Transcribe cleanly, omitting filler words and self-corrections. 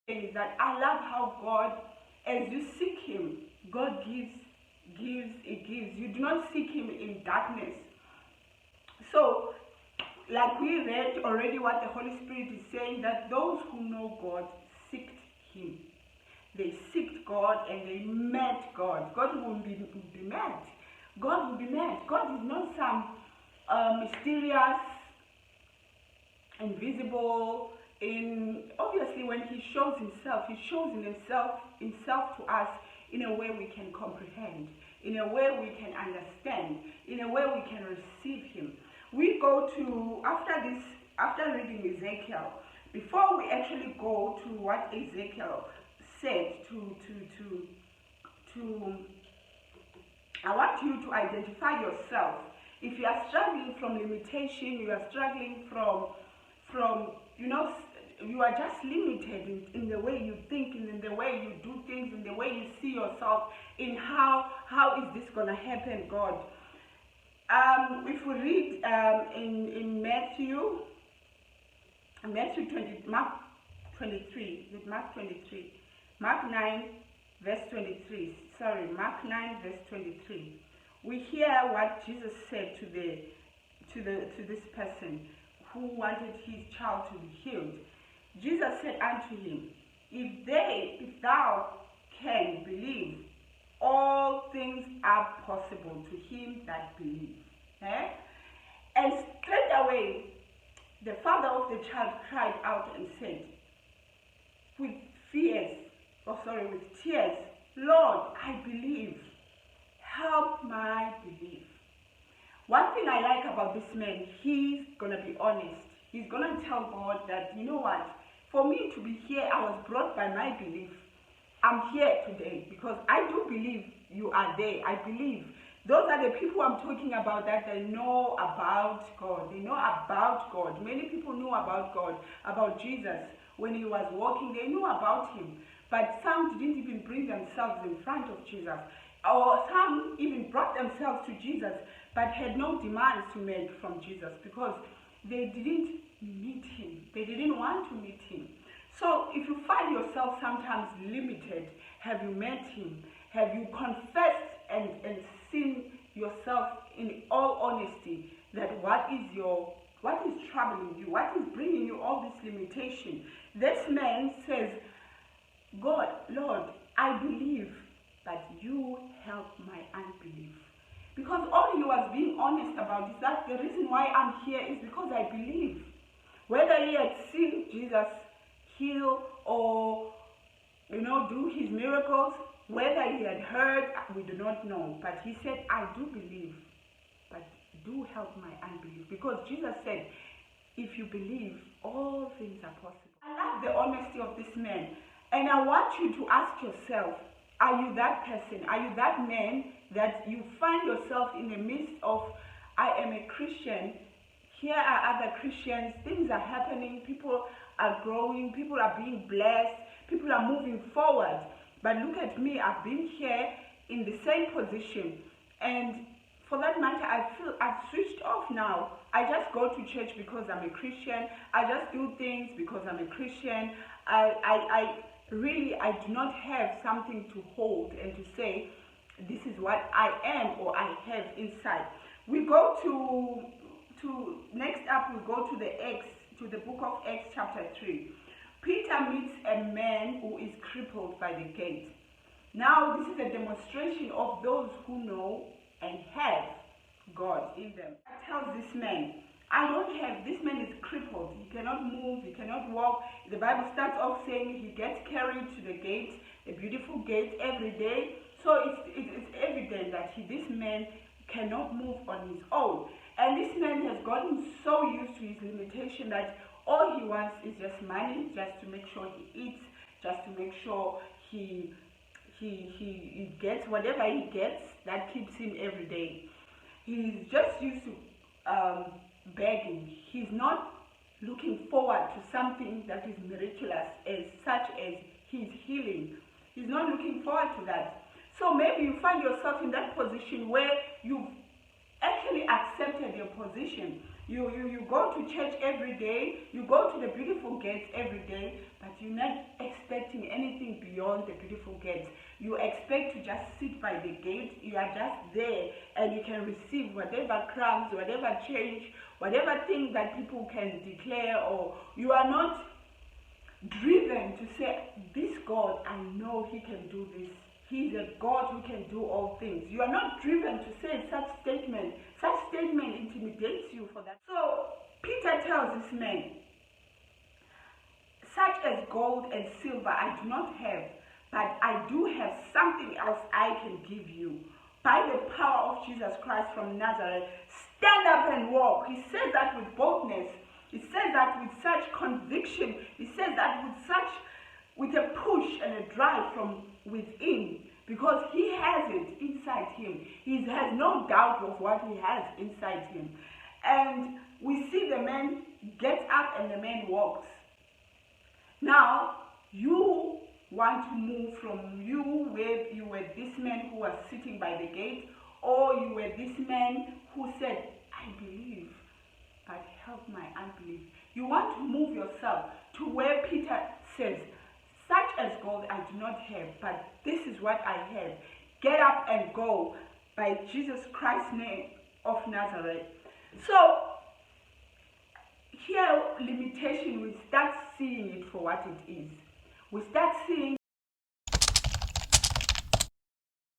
is that I love how God, as you seek Him, God gives. You do not seek Him in darkness. So, like we read already what the Holy Spirit is saying, that those who know God seeked Him. They seeked God and they met God. God will be met. God will be met. God is not some mysterious, invisible. Obviously, when He shows Himself, He shows himself to us in a way we can comprehend, in a way we can understand, in a way we can receive Him. We go to, after reading Ezekiel, before we actually go to what Ezekiel said, I want you to identify yourself. If you are struggling from limitation, you are struggling from you are just limited in the way you think, in the way you do things, in the way you see yourself, in how is this going to happen, God. If we read in Mark 9 verse 23, Mark 9 verse 23, we hear what Jesus said to this person who wanted his child to be healed. Jesus said unto him, if thou can believe, all things are possible to him that believes. And straight away, the father of the child cried out and said, with tears, Lord, I believe. Help my belief. One thing I like about this man, he's going to be honest. He's going to tell God that, you know what, for me to be here, I was brought by my belief. I'm here today because I do believe you are there. I believe. Those are the people I'm talking about, that they know about God. They know about God. Many people knew about God, about Jesus. When He was walking, they knew about Him. But some didn't even bring themselves in front of Jesus. Or some even brought themselves to Jesus, but had no demands to make from Jesus because they didn't meet Him. They didn't want to meet Him. So if you find yourself sometimes limited, have you met Him? Have you confessed and seen yourself in all honesty that what is troubling you? What is bringing you all this limitation? This man says, God, Lord, I believe, but you help my unbelief. Because all he was being honest about is that the reason why I'm here is because I believe. Whether he had seen Jesus heal or do his miracles, whether he had heard, we do not know. But he said, I do believe, but do help my unbelief. Because Jesus said, if you believe, all things are possible. I love the honesty of this man. And I want you to ask yourself, are you that person? Are you that man that you find yourself in the midst of, I am a Christian, here are other Christians, things are happening, people are growing, people are being blessed, people are moving forward. But look at me, I've been here in the same position. And for that matter, I feel I've switched off now. I just go to church because I'm a Christian. I just do things because I'm a Christian. I do not have something to hold and to say, this is what I am or I have inside. We go to next up, we go to the book of Acts chapter 3. Peter meets a man who is crippled by the gate. Now, this is a demonstration of those who know and have God in them. I tell this man, this man is crippled. He cannot move, he cannot walk. The Bible starts off saying he gets carried to the gate, a beautiful gate, every day. So it's evident that this man cannot move on his own. And this man has gotten so used to his limitation that all he wants is just money, just to make sure he eats, just to make sure he gets whatever he gets that keeps him every day. He's just used to begging. He's not looking forward to something that is miraculous, such as his healing. He's not looking forward to that. So maybe you find yourself in that position where you've actually accepted your position. You go to church every day, you go to the beautiful gates every day, but you're not expecting expecting anything beyond the beautiful gates. You expect to just sit by the gate. You are just there and you can receive whatever crumbs, whatever change, whatever thing that people can declare, or you are not driven to say, this God, I know He can do this. He's a God who can do all things. You are not driven to say such statement. Such statement intimidates you for that. So Peter tells this man, such as gold and silver I do not have, but I do have something else I can give you. By the power of Jesus Christ from Nazareth, stand up and walk. He says that with boldness. He says that with such conviction. He says that with a push and a drive from within, because he has it inside him. He has no doubt of what he has inside him. And we see the man gets up and the man walks. Now, you want to move from where you were this man who was sitting by the gate, or you were this man who said, I believe, but help my unbelief. You want to move yourself to where Peter says, such as gold I do not have, but this is what I have. Get up and go by Jesus Christ's name of Nazareth. So, here, limitation, we start seeing it for what it is. We start seeing